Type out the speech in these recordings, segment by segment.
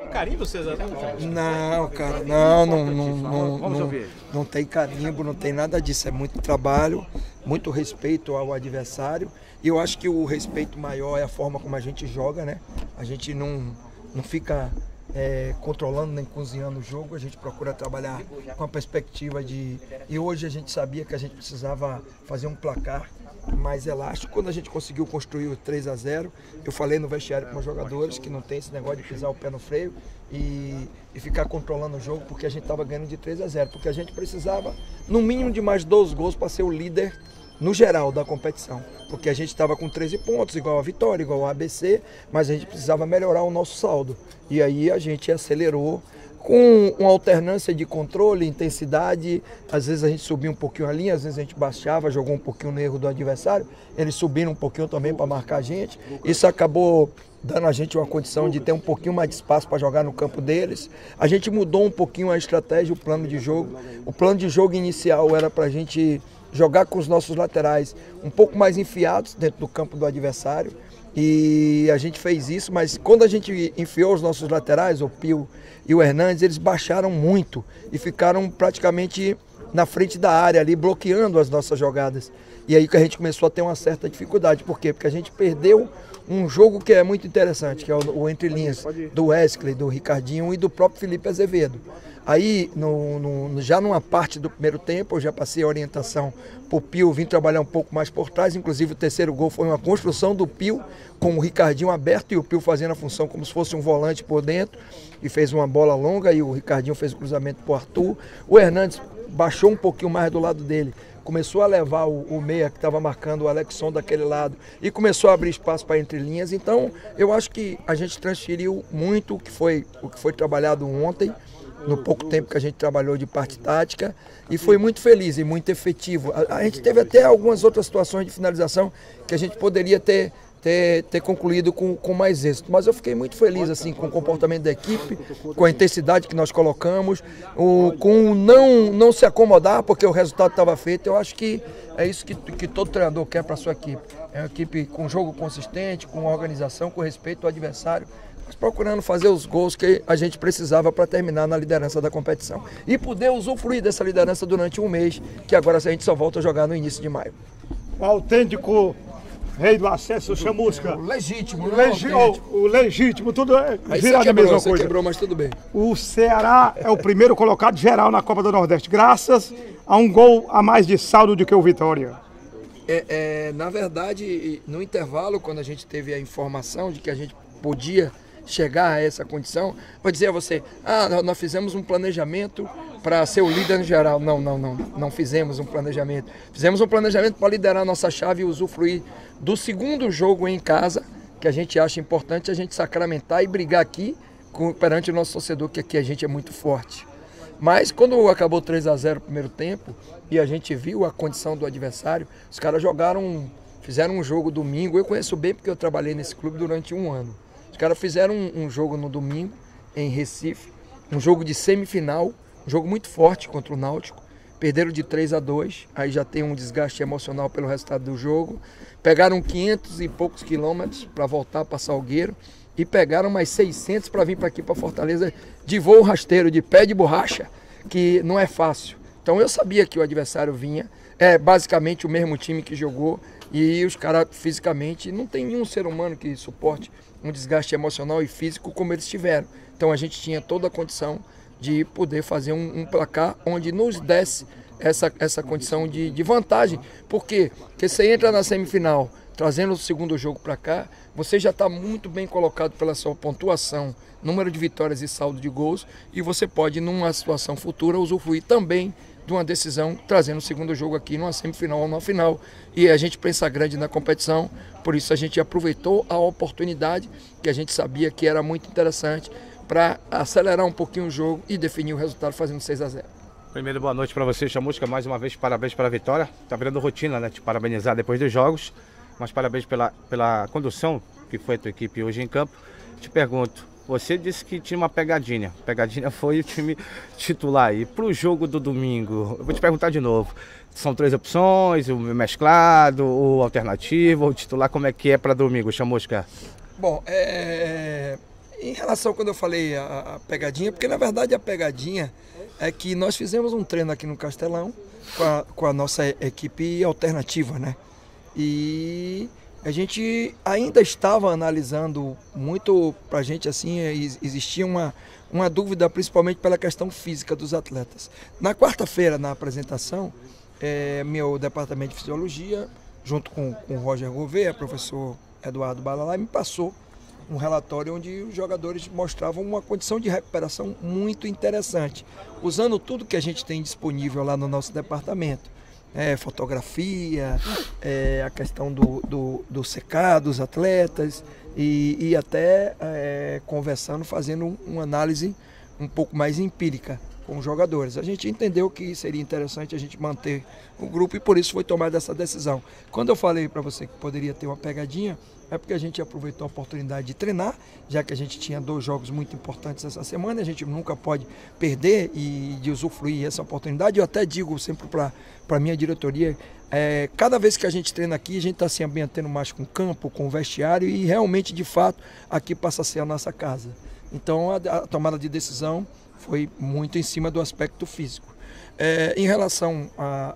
carimbo, César? Não, cara, não tem carimbo, não tem nada disso. É muito trabalho, muito respeito ao adversário. E eu acho que o respeito maior é a forma como a gente joga, né? A gente não fica controlando nem cozinhando o jogo, a gente procura trabalhar com a perspectiva de... E hoje a gente sabia que a gente precisava fazer um placar mais elástico. Quando a gente conseguiu construir o 3-0, eu falei no vestiário com os jogadores que não tem esse negócio de pisar o pé no freio e ficar controlando o jogo, porque a gente estava ganhando de 3-0, porque a gente precisava no mínimo de mais 2 gols para ser o líder no geral da competição, porque a gente estava com 13 pontos, igual a Vitória, igual a ABC, mas a gente precisava melhorar o nosso saldo. E aí a gente acelerou com uma alternância de controle, intensidade. Às vezes a gente subia um pouquinho a linha, às vezes a gente baixava, jogou um pouquinho no erro do adversário, eles subiram um pouquinho também para marcar a gente. Isso acabou dando a gente uma condição de ter um pouquinho mais de espaço para jogar no campo deles. A gente mudou um pouquinho a estratégia, o plano de jogo. O plano de jogo inicial era para a gente jogar com os nossos laterais um pouco mais enfiados dentro do campo do adversário, e a gente fez isso, mas quando a gente enfiou os nossos laterais, o Pio e o Hernandes, eles baixaram muito e ficaram praticamente na frente da área ali, bloqueando as nossas jogadas. E aí que a gente começou a ter uma certa dificuldade. Por quê? Porque a gente perdeu um jogo que é muito interessante, que é o entre linhas do Wesley, do Ricardinho e do próprio Felipe Azevedo. Aí, já numa parte do primeiro tempo, eu já passei a orientação para o Pio vir trabalhar um pouco mais por trás. Inclusive, o terceiro gol foi uma construção do Pio, com o Ricardinho aberto e o Pio fazendo a função como se fosse um volante por dentro. E fez uma bola longa e o Ricardinho fez o cruzamento para o Arthur. O Hernandes baixou um pouquinho mais do lado dele, começou a levar o meia que estava marcando o Alexson daquele lado e começou a abrir espaço para entre linhas. Então, eu acho que a gente transferiu muito o que foi trabalhado ontem, no pouco tempo que a gente trabalhou de parte tática, e foi muito feliz e muito efetivo. A gente teve até algumas outras situações de finalização que a gente poderia ter concluído com mais êxito, mas eu fiquei muito feliz assim com o comportamento da equipe, com a intensidade que nós colocamos, com não se acomodar porque o resultado estava feito. Eu acho que é isso que todo treinador quer para a sua equipe. É uma equipe com jogo consistente, com organização, com respeito ao adversário, mas procurando fazer os gols que a gente precisava para terminar na liderança da competição e poder usufruir dessa liderança durante um mês, que agora a gente só volta a jogar no início de maio. O autêntico rei do acesso, Chamusca. O legítimo, o legítimo, tudo vira a mesma coisa. Quebrou, mas tudo bem. O Ceará é o primeiro colocado geral na Copa do Nordeste, graças a um gol a mais de saldo do que o Vitória. Na verdade, no intervalo, quando a gente teve a informação de que a gente podia chegar a essa condição, vou dizer a você, nós fizemos um planejamento para ser o líder no geral. Não fizemos um planejamento. Fizemos um planejamento para liderar a nossa chave e usufruir do segundo jogo em casa, que a gente acha importante a gente sacramentar e brigar aqui perante o nosso torcedor, que aqui a gente é muito forte. Mas quando acabou 3-0 o primeiro tempo e a gente viu a condição do adversário, os caras fizeram um jogo domingo. Eu conheço bem porque eu trabalhei nesse clube durante um ano. Os caras fizeram um jogo no domingo em Recife, um jogo de semifinal, um jogo muito forte contra o Náutico. Perderam de 3-2, aí já tem um desgaste emocional pelo resultado do jogo. Pegaram 500 e poucos quilômetros para voltar para Salgueiro e pegaram mais 600 para vir para aqui para Fortaleza de voo rasteiro, de pé de borracha, que não é fácil. Então eu sabia que o adversário vinha, é basicamente o mesmo time que jogou, e os caras fisicamente, não tem nenhum ser humano que suporte um desgaste emocional e físico como eles tiveram. Então a gente tinha toda a condição de poder fazer um placar onde nos desse essa condição de vantagem. Por quê? Porque você entra na semifinal trazendo o segundo jogo para cá, você já está muito bem colocado pela sua pontuação, número de vitórias e saldo de gols, e você pode, numa situação futura, usufruir também de uma decisão, trazendo o segundo jogo aqui numa semifinal ou numa final. E a gente pensa grande na competição, por isso a gente aproveitou a oportunidade, que a gente sabia que era muito interessante, para acelerar um pouquinho o jogo e definir o resultado fazendo 6-0. Primeiro, boa noite para você, Chamusca. Mais uma vez, parabéns pela vitória. Tá virando rotina, né? Te parabenizar depois dos jogos, mas parabéns pela condução que foi a tua equipe hoje em campo. Te pergunto, você disse que tinha uma pegadinha. A pegadinha foi o time titular. E para o jogo do domingo, eu vou te perguntar de novo. São 3 opções, o mesclado, o alternativo, o titular, como é que é para domingo, Chamusca? Bom, Em relação quando eu falei a pegadinha, porque na verdade a pegadinha é que nós fizemos um treino aqui no Castelão com a nossa equipe alternativa, né? E a gente ainda estava analisando muito, pra gente assim, existia uma dúvida principalmente pela questão física dos atletas. Na quarta-feira, na apresentação, meu departamento de fisiologia, junto com o Roger Gouveia, professor Eduardo Balalai, me passou um relatório onde os jogadores mostravam uma condição de recuperação muito interessante, usando tudo que a gente tem disponível lá no nosso departamento. Fotografia, a questão do secar dos atletas e até conversando, fazendo uma análise um pouco mais empírica com os jogadores. A gente entendeu que seria interessante a gente manter o grupo e por isso foi tomada essa decisão. Quando eu falei para você que poderia ter uma pegadinha, é porque a gente aproveitou a oportunidade de treinar, já que a gente tinha 2 jogos muito importantes essa semana, a gente nunca pode perder e de usufruir essa oportunidade. Eu até digo sempre para a minha diretoria, cada vez que a gente treina aqui, a gente está se ambientando mais com o campo, com o vestiário e realmente, de fato, aqui passa a ser a nossa casa. Então a tomada de decisão foi muito em cima do aspecto físico. Em relação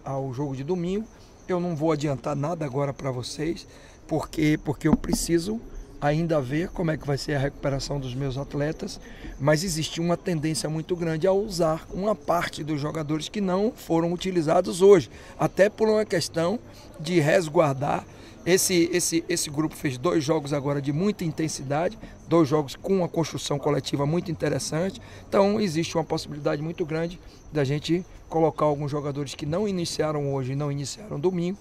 ao jogo de domingo, eu não vou adiantar nada agora para vocês, porque eu preciso ainda ver como é que vai ser a recuperação dos meus atletas, mas existe uma tendência muito grande a usar uma parte dos jogadores que não foram utilizados hoje, até por uma questão de resguardar. Esse grupo fez 2 jogos agora de muita intensidade, 2 jogos com uma construção coletiva muito interessante, então existe uma possibilidade muito grande da gente colocar alguns jogadores que não iniciaram hoje e não iniciaram domingo,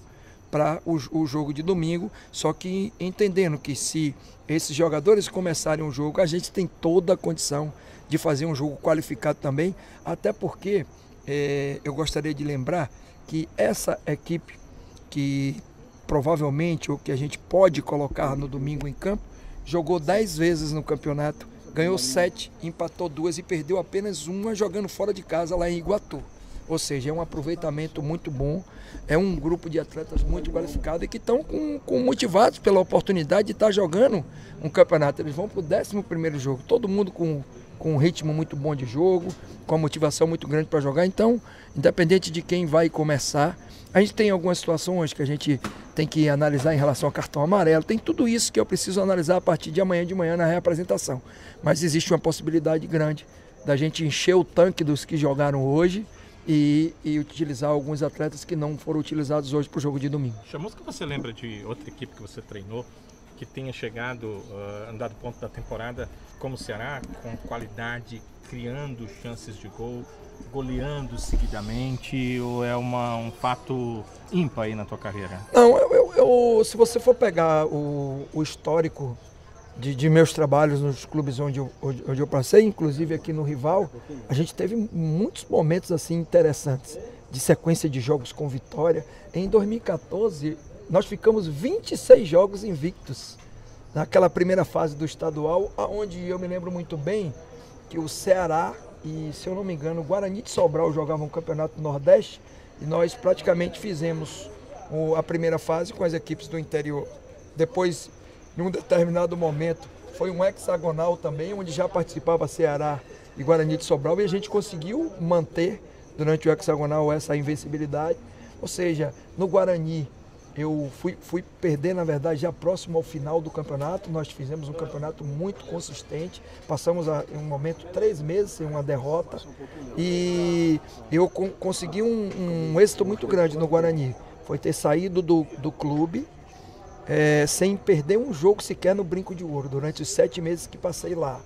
para o jogo de domingo, só que entendendo que se esses jogadores começarem o jogo, a gente tem toda a condição de fazer um jogo qualificado também, até porque eu gostaria de lembrar que essa equipe que provavelmente, o que a gente pode colocar no domingo em campo, jogou 10 vezes no campeonato, ganhou 7, empatou 2 e perdeu apenas uma jogando fora de casa lá em Iguatu. Ou seja, é um aproveitamento muito bom, é um grupo de atletas muito qualificado e que estão motivados pela oportunidade de estar jogando um campeonato. Eles vão para o 11º jogo, todo mundo com um ritmo muito bom de jogo, com uma motivação muito grande para jogar. Então, independente de quem vai começar, a gente tem algumas situações que a gente tem que analisar em relação ao cartão amarelo, tem tudo isso que eu preciso analisar a partir de amanhã de manhã na reapresentação. Mas existe uma possibilidade grande da gente encher o tanque dos que jogaram hoje e utilizar alguns atletas que não foram utilizados hoje para o jogo de domingo. Chamusca, você lembra de outra equipe que você treinou que tenha chegado, andado ponto da temporada como o Ceará, com qualidade, criando chances de gol, goleando seguidamente, ou é um fato ímpar aí na tua carreira? Não, se você for pegar o histórico de meus trabalhos nos clubes onde eu passei, inclusive aqui no Rival, a gente teve muitos momentos assim interessantes, de sequência de jogos com vitória. Em 2014, nós ficamos 26 jogos invictos, naquela primeira fase do estadual, onde eu me lembro muito bem que o Ceará e, se eu não me engano, o Guarani de Sobral jogavam o Campeonato do Nordeste e nós praticamente fizemos a primeira fase com as equipes do interior. Depois, em um determinado momento, foi um hexagonal também, onde já participava Ceará e Guarani de Sobral, e a gente conseguiu manter durante o hexagonal essa invencibilidade. Ou seja, no Guarani eu fui perder, na verdade, já próximo ao final do campeonato. Nós fizemos um campeonato muito consistente, passamos em um momento 3 meses sem uma derrota e eu consegui um êxito muito grande no Guarani. Foi ter saído do clube sem perder um jogo sequer no Brinco de Ouro, durante os 7 meses que passei lá.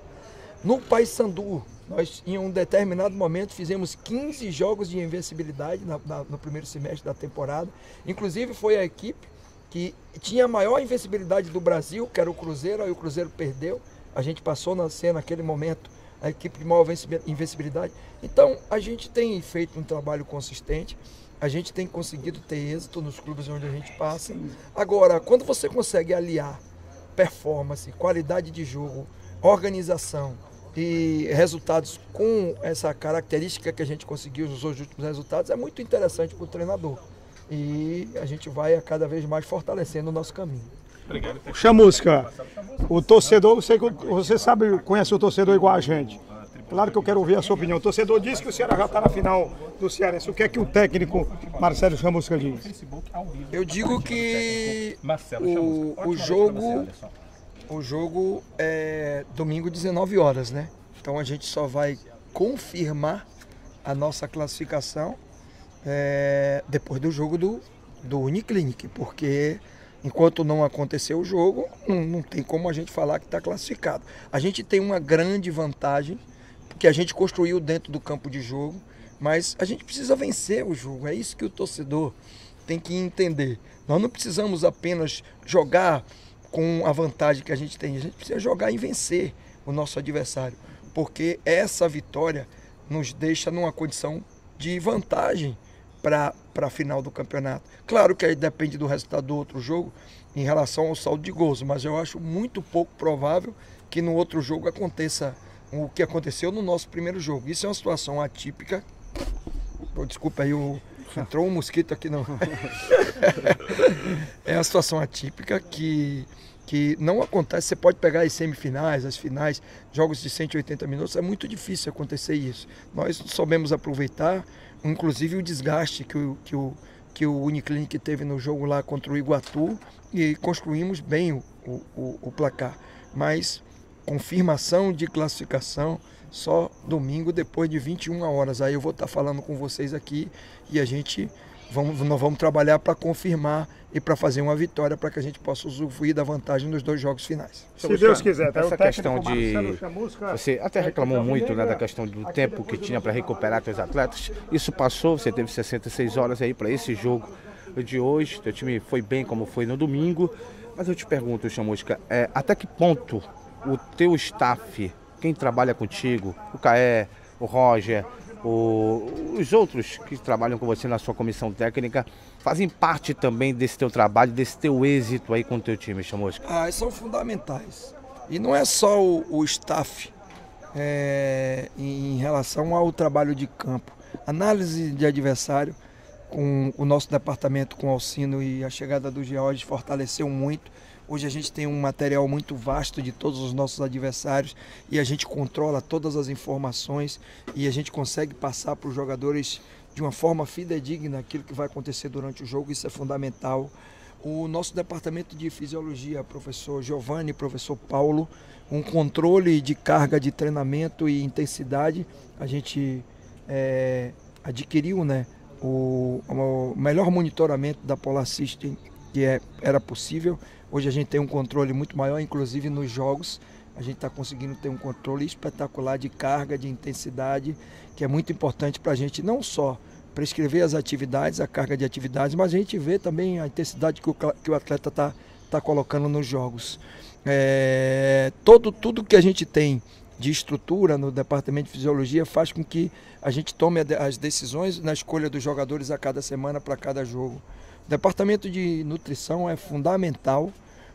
No Paysandu, nós em um determinado momento fizemos 15 jogos de invencibilidade no primeiro semestre da temporada. Inclusive foi a equipe que tinha a maior invencibilidade do Brasil, que era o Cruzeiro, aí o Cruzeiro perdeu. A gente passou a ser naquele momento a equipe de maior invencibilidade. Então a gente tem feito um trabalho consistente. A gente tem conseguido ter êxito nos clubes onde a gente passa. Agora, quando você consegue aliar performance, qualidade de jogo, organização e resultados com essa característica que a gente conseguiu nos últimos resultados, é muito interessante para o treinador. E a gente vai a cada vez mais fortalecendo o nosso caminho. Chamusca, o torcedor, você sabe, conhece o torcedor igual a gente. Claro que eu quero ouvir a sua opinião. O torcedor disse que o Ceará já está na final do Cearense. O que é que o técnico Marcelo Chamusca diz? Eu digo que o jogo é domingo 19 horas, né? Então a gente só vai confirmar a nossa classificação depois do jogo do Uniclinic, porque enquanto não acontecer o jogo, não tem como a gente falar que está classificado. A gente tem uma grande vantagem, que a gente construiu dentro do campo de jogo, mas a gente precisa vencer o jogo, é isso que o torcedor tem que entender. Nós não precisamos apenas jogar com a vantagem que a gente precisa jogar e vencer o nosso adversário, porque essa vitória nos deixa numa condição de vantagem para a final do campeonato. Claro que aí depende do resultado do outro jogo em relação ao saldo de gols, mas eu acho muito pouco provável que no outro jogo aconteça o que aconteceu no nosso primeiro jogo. Isso é uma situação atípica. Desculpa aí, entrou um mosquito aqui não. É uma situação atípica que não acontece. Você pode pegar as semifinais, as finais, jogos de 180 minutos, é muito difícil acontecer isso. Nós soubemos aproveitar, inclusive o desgaste que o Uniclinic teve no jogo lá contra o Iguatu, e construímos bem o placar. Mas confirmação de classificação só domingo depois de 21 horas. Aí eu vou estar falando com vocês aqui e nós vamos trabalhar para confirmar e para fazer uma vitória para que a gente possa usufruir da vantagem nos 2 jogos finais. Se Deus quiser. Essa questão de... Você até reclamou muito, né, da questão do tempo que tinha para recuperar seus atletas. Isso passou, você teve 66 horas aí para esse jogo de hoje. Teu time foi bem como foi no domingo. Mas eu te pergunto, Chamusca, até que ponto o teu staff, quem trabalha contigo, o Caé, o Roger, os outros que trabalham com você na sua comissão técnica, fazem parte também desse teu trabalho, desse teu êxito aí com o teu time, Chamusca? São fundamentais. E não é só o staff em relação ao trabalho de campo. Análise de adversário, com o nosso departamento, com o Alcino e a chegada do George, fortaleceu muito. Hoje a gente tem um material muito vasto de todos os nossos adversários e a gente controla todas as informações e a gente consegue passar para os jogadores de uma forma fidedigna aquilo que vai acontecer durante o jogo. Isso é fundamental. O nosso departamento de fisiologia, professor Giovanni, professor Paulo, um controle de carga de treinamento e intensidade. A gente adquiriu, né, o melhor monitoramento da Polar System que era possível. Hoje a gente tem um controle muito maior, inclusive nos jogos. A gente está conseguindo ter um controle espetacular de carga, de intensidade, que é muito importante para a gente não só prescrever as atividades, a carga de atividades, mas a gente vê também a intensidade que o atleta está colocando nos jogos. Tudo que a gente tem de estrutura no departamento de fisiologia faz com que a gente tome as decisões na escolha dos jogadores a cada semana para cada jogo. O departamento de nutrição é fundamental,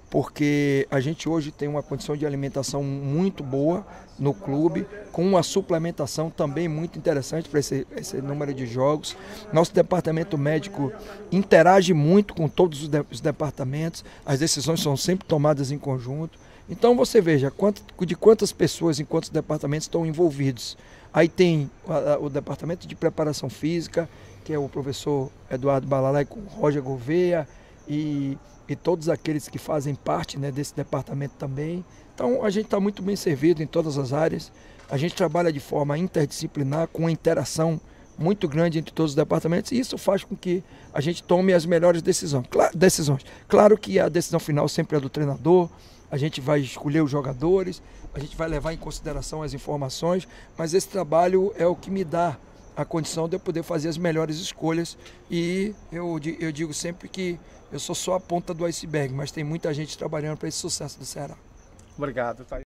porque a gente hoje tem uma condição de alimentação muito boa no clube, com uma suplementação também muito interessante para esse número de jogos. Nosso departamento médico interage muito com todos os departamentos, as decisões são sempre tomadas em conjunto. Então você veja de quantas pessoas em quantos departamentos estão envolvidos. Aí tem o departamento de preparação física, que é o professor Eduardo Balalai com Roger Gouveia e todos aqueles que fazem parte, né, desse departamento também. Então a gente está muito bem servido em todas as áreas. A gente trabalha de forma interdisciplinar, com uma interação muito grande entre todos os departamentos, e isso faz com que a gente tome as melhores decisões. Claro que a decisão final sempre é do treinador, a gente vai escolher os jogadores, a gente vai levar em consideração as informações, mas esse trabalho é o que me dá a condição de eu poder fazer as melhores escolhas. E eu digo sempre que eu sou só a ponta do iceberg, mas tem muita gente trabalhando para esse sucesso do Ceará. Obrigado.